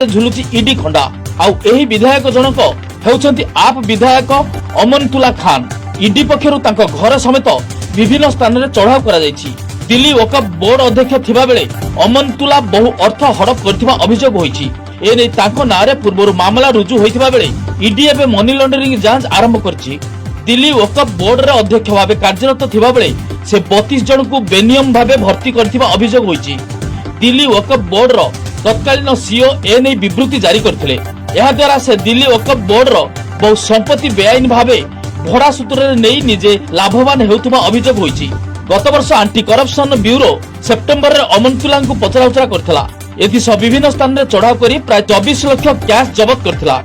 झुलुची ED खंडा आउ एही विधायक जनक हेउछंती आप विधायक अमनतुल्ला खान। ईडी पक्षरु तांको घर समेत विभिन्न स्थान में चढ़ाऊ करा जायछि। दिल्ली वक्फ बोर्ड अध्यक्ष थिबा बेले अमनतुल्ला बहु अर्थ हड़प करथिबा अभियोग होईछि। एने तांको नारे पूर्वरु मामला रुजु होइथिबा बेले ईडी एबे मनी लॉन्ड्रिंग जांच आरंभ करछि। दिल्ली वक्फ बोर्ड रे अध्यक्ष भाबे कार्यरत थिबा बेले से 32 जन को बेनियम भाबे भर्ती करथिबा अभियोग होईछि। दिल्ली वक्फ बोर्ड रो तत्कालीन सीओ एने विवृत्ति जारी करथिले। एहा द्वारा से दिल्ली वक्फ बोर्ड रो बहु संपत्ति बेआईन भाबे भड़ा सूत्र नहीं निजे लाभवान हेउथुबा अभियोग होईछि। गत वर्ष एंटी करप्शन ब्यूरो सेप्टेम्बर रे अमनतुल्ला को पचराउचरा करथिला। एथि सब विभिन्न स्थान रे चढ़ाऊ करी प्राय 24 लाख कैश जब्त करथिला।